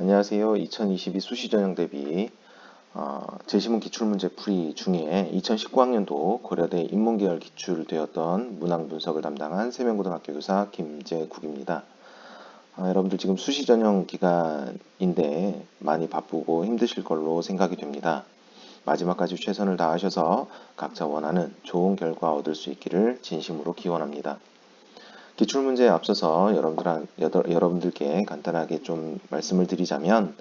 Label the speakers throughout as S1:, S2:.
S1: 안녕하세요. 2022 수시전형 대비 제시문 기출문제 풀이 중에 2019학년도 고려대 인문계열 기출되었던 문항 분석을 담당한 세명고등학교 교사 김재국입니다. 여러분들 지금 수시전형 기간인데 많이 바쁘고 힘드실 걸로 생각이 됩니다. 마지막까지 최선을 다하셔서 각자 원하는 좋은 결과 얻을 수 있기를 진심으로 기원합니다. 기출문제에 앞서서 여러분들께 간단하게 좀 말씀을 드리자면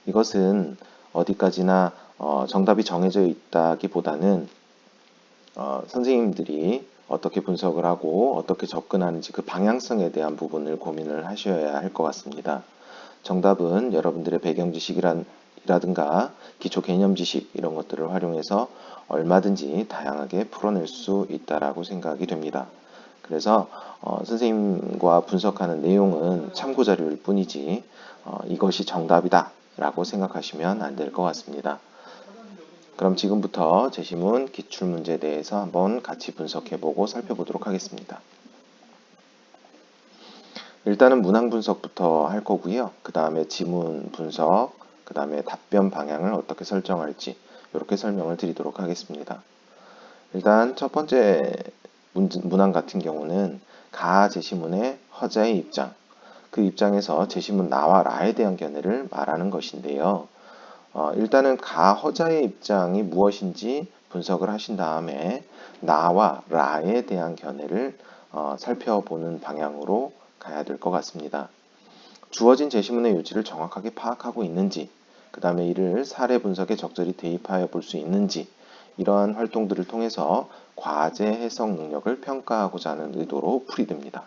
S1: 이것은 어디까지나 정답이 정해져 있다기보다는 선생님들이 어떻게 분석을 하고 어떻게 접근하는지 그 방향성에 대한 부분을 고민을 하셔야 할 것 같습니다. 정답은 여러분들의 배경 지식이라든가 기초 개념 지식 이런 것들을 활용해서 얼마든지 다양하게 풀어낼 수 있다라고 생각이 됩니다. 그래서 선생님과 분석하는 내용은 참고 자료일 뿐이지 이것이 정답이다 라고 생각하시면 안 될 것 같습니다. 그럼 지금부터 제시문 기출문제에 대해서 한번 같이 분석해보고 살펴보도록 하겠습니다. 일단은 문항 분석부터 할 거고요. 그 다음에 지문 분석, 그 다음에 답변 방향을 어떻게 설정할지 이렇게 설명을 드리도록 하겠습니다. 일단 첫 번째 문항 같은 경우는 가 제시문의 허자의 입장, 그 입장에서 제시문 나와 라에 대한 견해를 말하는 것인데요. 일단은 가 허자의 입장이 무엇인지 분석을 하신 다음에 나와 라에 대한 견해를 살펴보는 방향으로 가야 될 것 같습니다. 주어진 제시문의 요지를 정확하게 파악하고 있는지, 그 다음에 이를 사례 분석에 적절히 대입하여 볼 수 있는지, 이러한 활동들을 통해서 과제 해석 능력을 평가하고자 하는 의도로 풀이됩니다.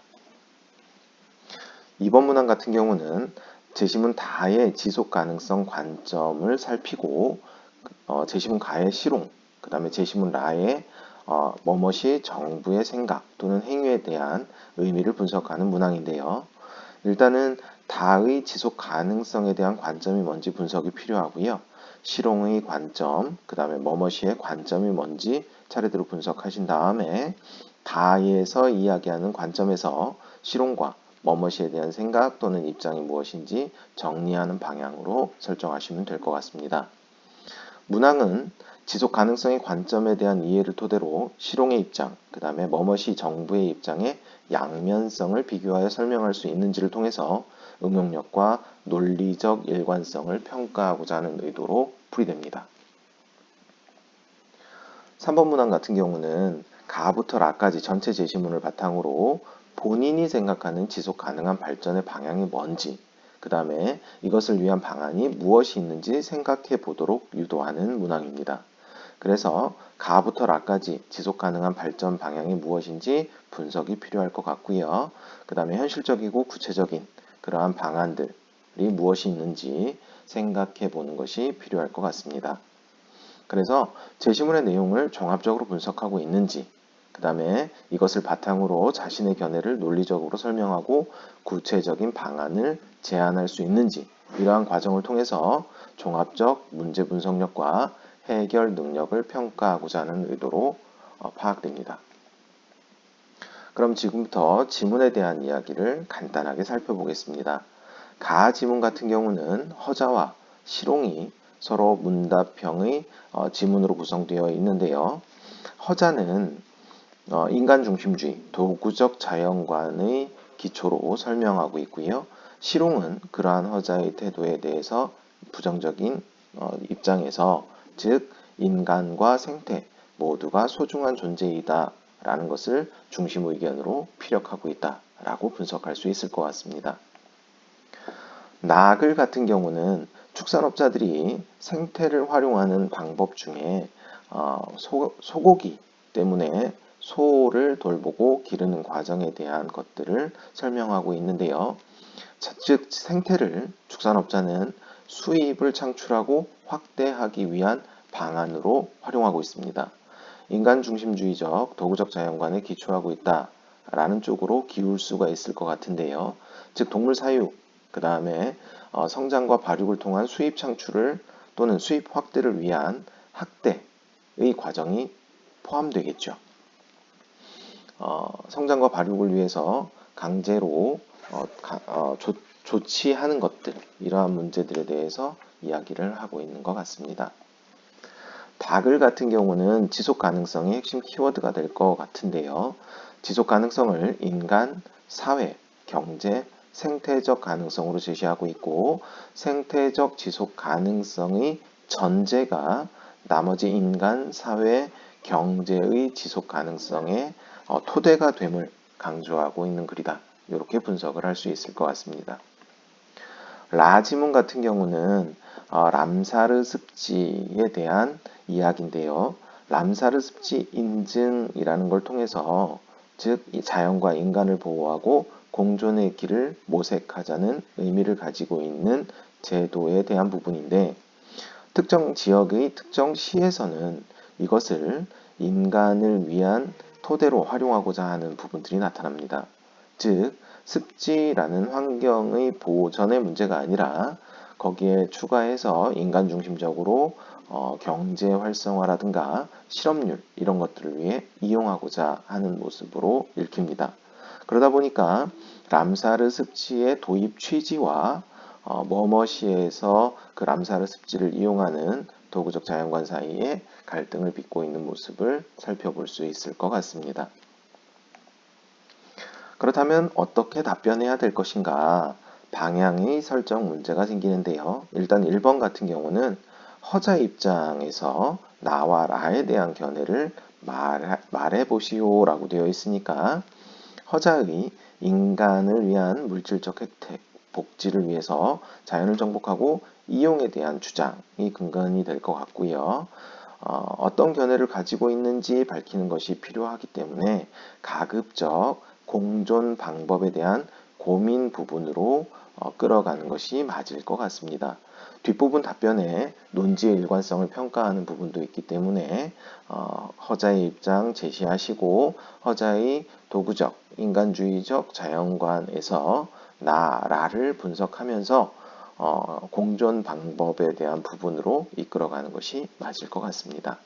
S1: 이번 문항 같은 경우는 제시문 다의 지속 가능성 관점을 살피고 제시문 가의 실용, 그 다음에 제시문 라의 뭐뭇이 정부의 생각 또는 행위에 대한 의미를 분석하는 문항인데요. 일단은 다의 지속 가능성에 대한 관점이 뭔지 분석이 필요하고요. 실용의 관점, 그 다음에 뭐뭇이의 관점이 뭔지 차례대로 분석하신 다음에 다에서 이야기하는 관점에서 실용과 뭐뭇이에 대한 생각 또는 입장이 무엇인지 정리하는 방향으로 설정하시면 될 것 같습니다. 문항은 지속 가능성의 관점에 대한 이해를 토대로 실용의 입장, 그 다음에 뭐뭇이 정부의 입장의 양면성을 비교하여 설명할 수 있는지를 통해서 응용력과 논리적 일관성을 평가하고자 하는 의도로 풀이됩니다. 3번 문항 같은 경우는 가부터 라까지 전체 제시문을 바탕으로 본인이 생각하는 지속 가능한 발전의 방향이 뭔지, 그 다음에 이것을 위한 방안이 무엇이 있는지 생각해 보도록 유도하는 문항입니다. 그래서 가부터 라까지 지속 가능한 발전 방향이 무엇인지 분석이 필요할 것 같고요. 그 다음에 현실적이고 구체적인 그러한 방안들이 무엇이 있는지 생각해 보는 것이 필요할 것 같습니다. 그래서 제시문의 내용을 종합적으로 분석하고 있는지, 그 다음에 이것을 바탕으로 자신의 견해를 논리적으로 설명하고 구체적인 방안을 제안할 수 있는지, 이러한 과정을 통해서 종합적 문제 분석력과 해결 능력을 평가하고자 하는 의도로 파악됩니다. 그럼 지금부터 지문에 대한 이야기를 간단하게 살펴보겠습니다. 가 지문 같은 경우는 허자와 실용이 서로 문답형의 지문으로 구성되어 있는데요. 허자는 인간 중심주의, 도구적 자연관의 기초로 설명하고 있고요. 실용은 그러한 허자의 태도에 대해서 부정적인 입장에서, 즉 인간과 생태 모두가 소중한 존재이다 라는 것을 중심 의견으로 피력하고 있다 라고 분석할 수 있을 것 같습니다. 나글 같은 경우는 축산업자들이 생태를 활용하는 방법 중에 소고기 때문에 소를 돌보고 기르는 과정에 대한 것들을 설명하고 있는데요. 즉 생태를 축산업자는 수입을 창출하고 확대하기 위한 방안으로 활용하고 있습니다. 인간 중심주의적 도구적 자연관에 기초하고 있다라는 쪽으로 기울 수가 있을 것 같은데요. 즉 동물 사육, 그 다음에 성장과 발육을 통한 수입 창출을 또는 수입 확대를 위한 학대의 과정이 포함되겠죠. 성장과 발육을 위해서 강제로 조치하는 것들, 이러한 문제들에 대해서 이야기를 하고 있는 것 같습니다. 다글 같은 경우는 지속 가능성이 핵심 키워드가 될 것 같은데요. 지속 가능성을 인간, 사회, 경제, 생태적 가능성으로 제시하고 있고, 생태적 지속 가능성의 전제가 나머지 인간, 사회, 경제의 지속 가능성의 토대가 됨을 강조하고 있는 글이다. 이렇게 분석을 할 수 있을 것 같습니다. 라지문 같은 경우는 람사르 습지에 대한 이야기인데요. 람사르 습지 인증이라는 걸 통해서 즉 자연과 인간을 보호하고 공존의 길을 모색하자는 의미를 가지고 있는 제도에 대한 부분인데, 특정 지역의 특정 시에서는 이것을 인간을 위한 토대로 활용하고자 하는 부분들이 나타납니다. 즉 습지라는 환경의 보전의 문제가 아니라 거기에 추가해서 인간 중심적으로 경제 활성화라든가 실업률 이런 것들을 위해 이용하고자 하는 모습으로 읽힙니다. 그러다 보니까 람사르 습지의 도입 취지와 머머시에서 그 람사르 습지를 이용하는 도구적 자연관 사이에 갈등을 빚고 있는 모습을 살펴볼 수 있을 것 같습니다. 그렇다면 어떻게 답변해야 될 것인가? 방향의 설정 문제가 생기는데요. 일단 1번 같은 경우는 허자 입장에서 나와 라에 대한 견해를 말해보시오 라고 되어 있으니까 허자의 인간을 위한 물질적 혜택, 복지를 위해서 자연을 정복하고 이용에 대한 주장이 근간이 될 것 같고요. 어떤 견해를 가지고 있는지 밝히는 것이 필요하기 때문에 가급적 공존 방법에 대한 고민 부분으로 끌어가는 것이 맞을 것 같습니다. 뒷부분 답변에 논지의 일관성을 평가하는 부분도 있기 때문에 허자의 입장 제시하시고 허자의 도구적, 인간주의적 자연관에서 나라를 분석하면서 공존 방법에 대한 부분으로 이끌어가는 것이 맞을 것 같습니다.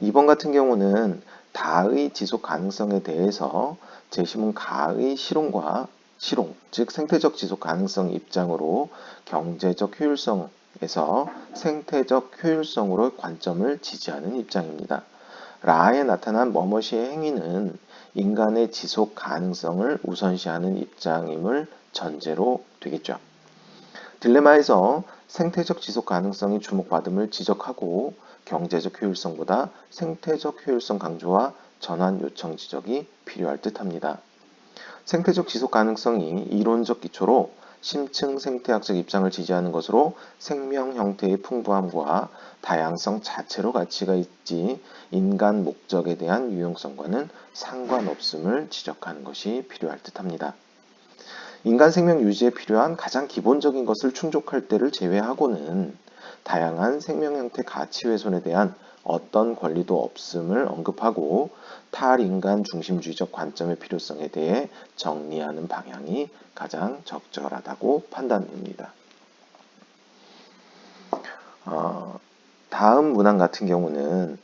S1: 2번 같은 경우는 다의 지속 가능성에 대해서 제시문 가의 실용과 실용, 즉 생태적 지속 가능성 입장으로 경제적 효율성에서 생태적 효율성으로 관점을 지지하는 입장입니다. 라에 나타난 머머시의 행위는 인간의 지속 가능성을 우선시하는 입장임을 전제로 되겠죠. 딜레마에서 생태적 지속 가능성이 주목받음을 지적하고 경제적 효율성보다 생태적 효율성 강조와 전환 요청 지적이 필요할 듯합니다. 생태적 지속 가능성이 이론적 기초로 심층 생태학적 입장을 지지하는 것으로 생명 형태의 풍부함과 다양성 자체로 가치가 있지 인간 목적에 대한 유용성과는 상관없음을 지적하는 것이 필요할 듯합니다. 인간 생명 유지에 필요한 가장 기본적인 것을 충족할 때를 제외하고는 다양한 생명 형태 가치 훼손에 대한 어떤 권리도 없음을 언급하고 탈인간 중심주의적 관점의 필요성에 대해 정리하는 방향이 가장 적절하다고 판단됩니다. 다음 문항 같은 경우는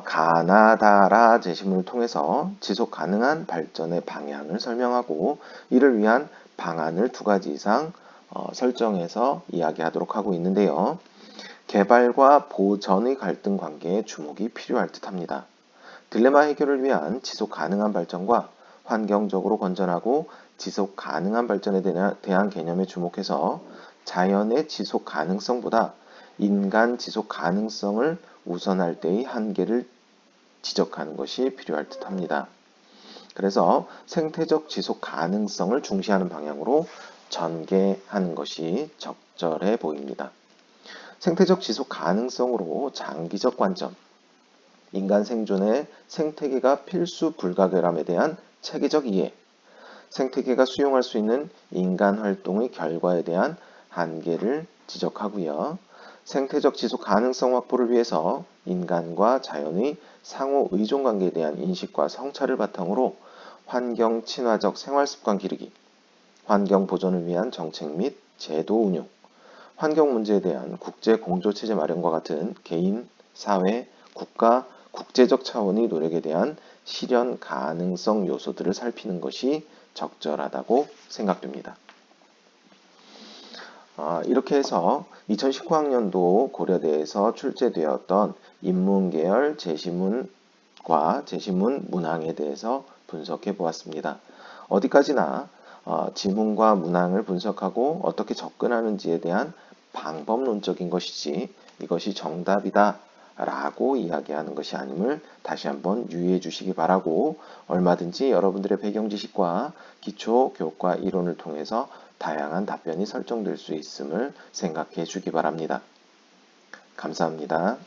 S1: 가나다라 제시문을 통해서 지속 가능한 발전의 방향을 설명하고 이를 위한 방안을 2가지 이상 설정해서 이야기하도록 하고 있는데요. 개발과 보전의 갈등 관계에 주목이 필요할 듯합니다. 딜레마 해결을 위한 지속 가능한 발전과 환경적으로 건전하고 지속 가능한 발전에 대한 개념에 주목해서 자연의 지속 가능성보다 인간 지속 가능성을 우선할 때의 한계를 지적하는 것이 필요할 듯합니다. 그래서 생태적 지속 가능성을 중시하는 방향으로 전개하는 것이 적절해 보입니다. 생태적 지속 가능성으로 장기적 관점, 인간 생존에 생태계가 필수 불가결함에 대한 체계적 이해, 생태계가 수용할 수 있는 인간 활동의 결과에 대한 한계를 지적하고요. 생태적 지속 가능성 확보를 위해서 인간과 자연의 상호 의존 관계에 대한 인식과 성찰을 바탕으로 환경 친화적 생활 습관 기르기, 환경 보존을 위한 정책 및 제도 운용, 환경 문제에 대한 국제 공조 체제 마련과 같은 개인, 사회, 국가, 국제적 차원의 노력에 대한 실현 가능성 요소들을 살피는 것이 적절하다고 생각됩니다. 이렇게 해서 2019학년도 고려대에서 출제되었던 인문계열 제시문과 제시문 문항에 대해서 분석해 보았습니다. 어디까지나 지문과 문항을 분석하고 어떻게 접근하는지에 대한 방법론적인 것이지 이것이 정답이다 라고 이야기하는 것이 아님을 다시 한번 유의해 주시기 바라고, 얼마든지 여러분들의 배경 지식과 기초 교과 이론을 통해서 다양한 답변이 설정될 수 있음을 생각해 주기 바랍니다. 감사합니다.